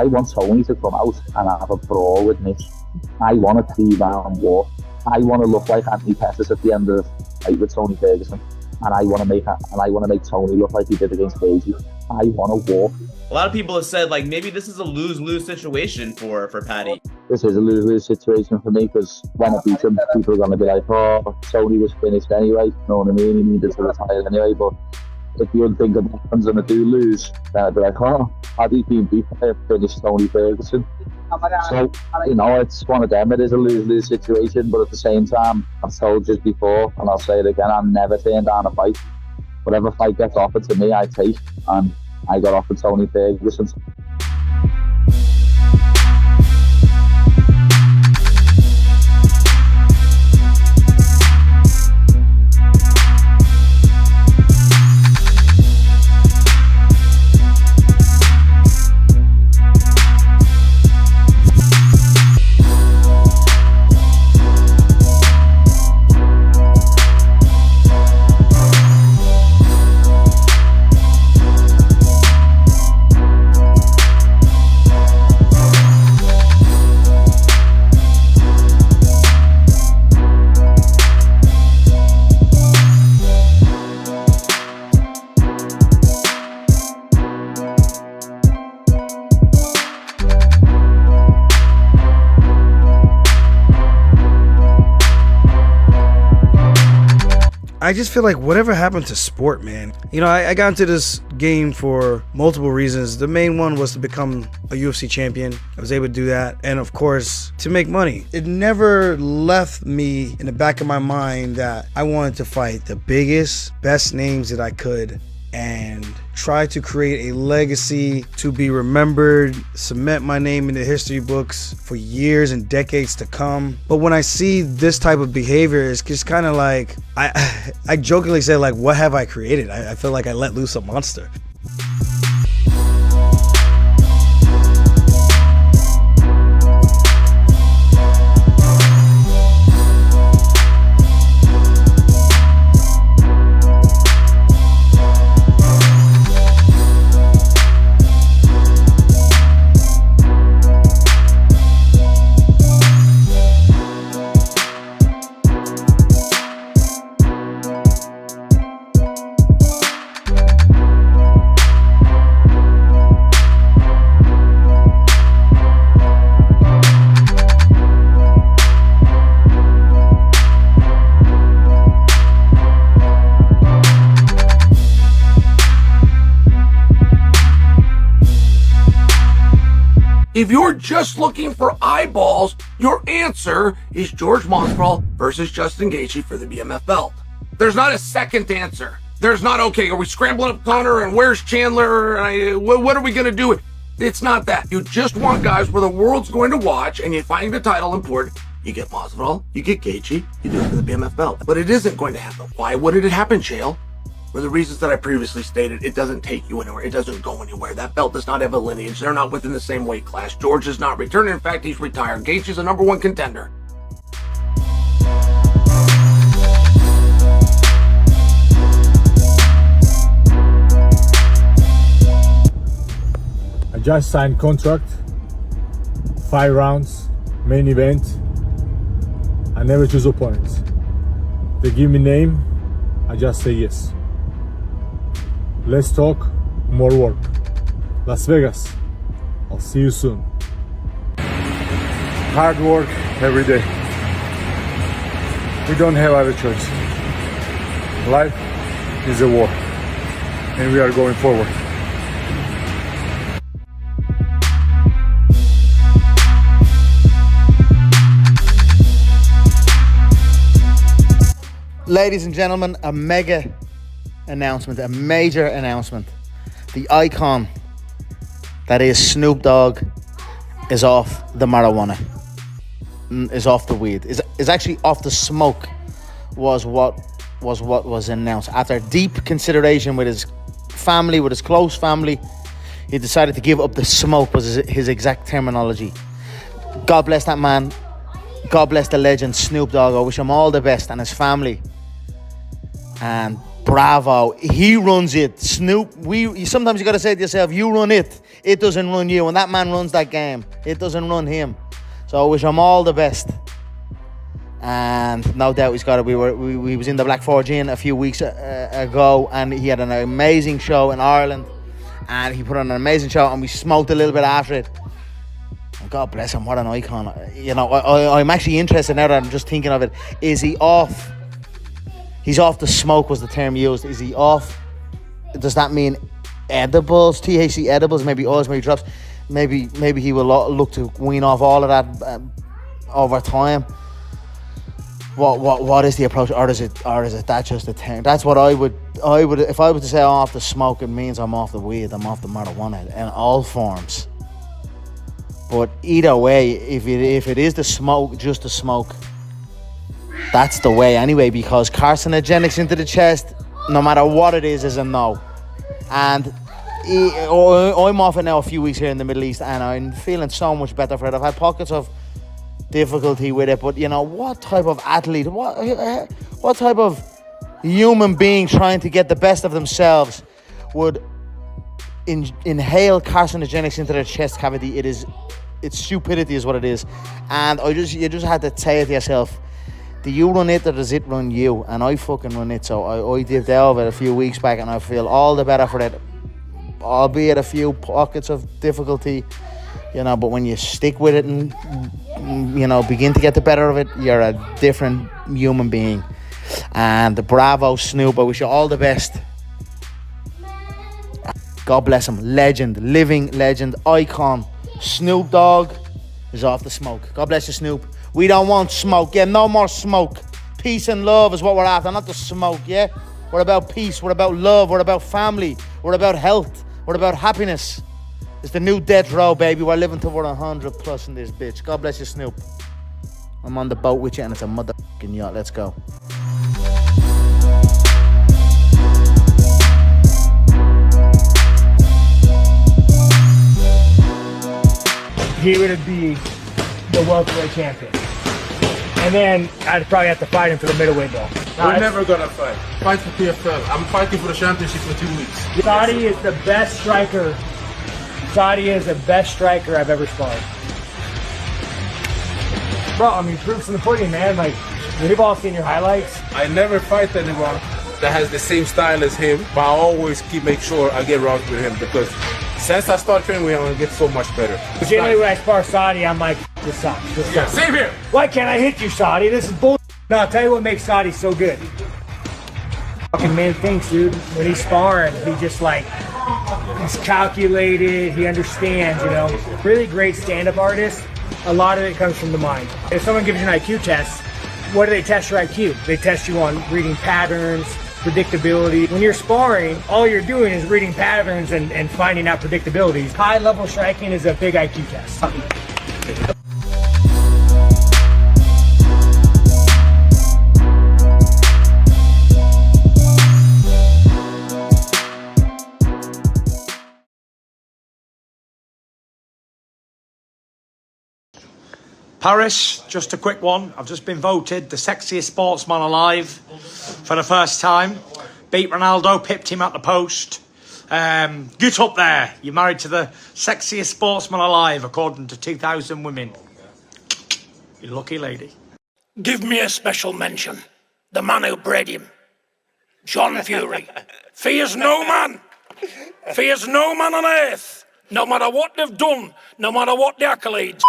want Tony to come out and have a brawl with Nick. I want a 3-round war. I want to look like Anthony Pettis at the end of the fight with Tony Ferguson, and I want to make Tony look like he did against Gaethje. I want a war. A lot of people have said like maybe this is a lose-lose situation for Paddy. This is a lose-lose situation for me, because when I beat him, people are going to be like, oh, Tony was finished anyway. You know what I mean? He needed to retire anyway. But if the unthinkable happens and I do lose, then I'd be like, oh, Paddy's been beat by a finished Tony Ferguson. So, you know, it's one of them. It is a lose-lose situation, but at the same time, I've told you before, and I'll say it again, I'll never turn down a fight. Whatever fight gets offered to me, I take, and I got offered Tony Ferguson. I just feel like whatever happened to sport, man. You know, I got into this game for multiple reasons. The main one was to become a UFC champion. I was able to do that. And of course, to make money. It never left me in the back of my mind that I wanted to fight the biggest, best names that I could and try to create a legacy to be remembered, cement my name in the history books for years and decades to come. But when I see this type of behavior, it's just kind of like, I jokingly say, like, what have I created? I feel like I let loose a monster. If you're just looking for eyeballs, your answer is George Masvidal versus Justin Gaethje for the BMF belt. There's not a second answer. There's not, okay, are we scrambling up Conor and where's Chandler? And what are we going to do? It's not that. You just want guys where the world's going to watch and you find the title important. You get Masvidal, you get Gaethje, you do it for the BMF belt. But it isn't going to happen. Why wouldn't it happen, Chael? For the reasons that I previously stated, it doesn't take you anywhere. It doesn't go anywhere. That belt does not have a lineage. They're not within the same weight class. George is not returning. In fact, he's retired. Gaethje is a #1 contender. I just signed contract, 5 rounds, main event. I never choose opponents. They give me name, I just say yes. Let's talk, more work. Las Vegas, I'll see you soon. Hard work every day. We don't have other choice. Life is a war, and we are going forward. Ladies and gentlemen, a mega announcement, a major announcement. The icon that is Snoop Dogg is off the marijuana, is off the weed, is actually off the smoke, was what was announced. After deep consideration with his family, with his close family, he decided to give up the smoke, was his exact terminology. God bless that man. God bless the legend Snoop Dogg. I wish him all the best, and his family. And bravo, he runs it. Snoop, sometimes you gotta say to yourself, you run it. It doesn't run you. When that man runs that game, it doesn't run him. So I wish him all the best. And no doubt he's got it. We was in the Black Forge Inn a few weeks ago, and he had an amazing show in Ireland. And he put on an amazing show, and we smoked a little bit after it. And God bless him, what an icon. You know, I'm actually interested now that I'm just thinking of it. Is he off? He's off the smoke was the term used. Is he off? Does that mean edibles, THC edibles, maybe oils, maybe drops? Maybe he will look to wean off all of that over time. What is the approach, or is it that just a thing? That's what I would if I was to say I'm off the smoke, it means I'm off the weed, I'm off the marijuana in all forms. But either way, if it is the smoke, just the smoke, that's the way anyway, because carcinogenics into the chest, no matter what it is a no. And I'm off it now a few weeks here in the Middle East, and I'm feeling so much better for it. I've had pockets of difficulty with it, but you know, what type of athlete, what type of human being trying to get the best of themselves would inhale carcinogenics into their chest cavity? It's stupidity is what it is. And you just had to say it to yourself, do you run it or does it run you? And I fucking run it. So I dipped out of it a few weeks back, and I feel all the better for it, albeit a few pockets of difficulty, you know. But when you stick with it and, you know, begin to get the better of it, you're a different human being. And bravo, Snoop. I wish you all the best. God bless him. Legend, living legend, icon. Snoop Dogg is off the smoke. God bless you, Snoop. We don't want smoke. Yeah, no more smoke. Peace and love is what we're after, not the smoke, yeah? We're about peace. We're about love. We're about family. We're about health. We're about happiness. It's the new death row, baby. We're living to 100 plus in this bitch. God bless you, Snoop. I'm on the boat with you, and it's a motherfucking yacht. Let's go. He would be the welterweight champion. And then I'd probably have to fight him for the middleweight belt. We're never gonna fight. Fight for PFL. I'm fighting for the championship for 2 weeks. Saudi is the best striker. Saudi is the best striker I've ever sparred. Bro, I mean, proof's in the pudding, man. Like, we've all seen your highlights. I never fight anyone that has the same style as him, but I always make sure I get rounds with him, because since I started training with him, I get so much better. Generally, when I spar Saudi, I'm like, this sucks. This sucks. Same here. Why can't I hit you, Saudi? This is bull. No, I'll tell you what makes Saudi so good. Fucking man thinks, dude. When he's sparring, he just like, he's calculated, he understands, you know. Really great stand-up artist, a lot of it comes from the mind. If someone gives you an IQ test, what do they test your IQ? They test you on reading patterns, predictability. When you're sparring, all you're doing is reading patterns and finding out predictabilities. High-level striking is a big IQ test. Paris, just a quick one. I've just been voted the sexiest sportsman alive for the first time. Beat Ronaldo, pipped him at the post. Get up there. You're married to the sexiest sportsman alive, according to 2,000 women. You lucky lady. Give me a special mention. The man who bred him. John Fury. Fears no man. Fears no man on earth. No matter what they've done. No matter what the accolades.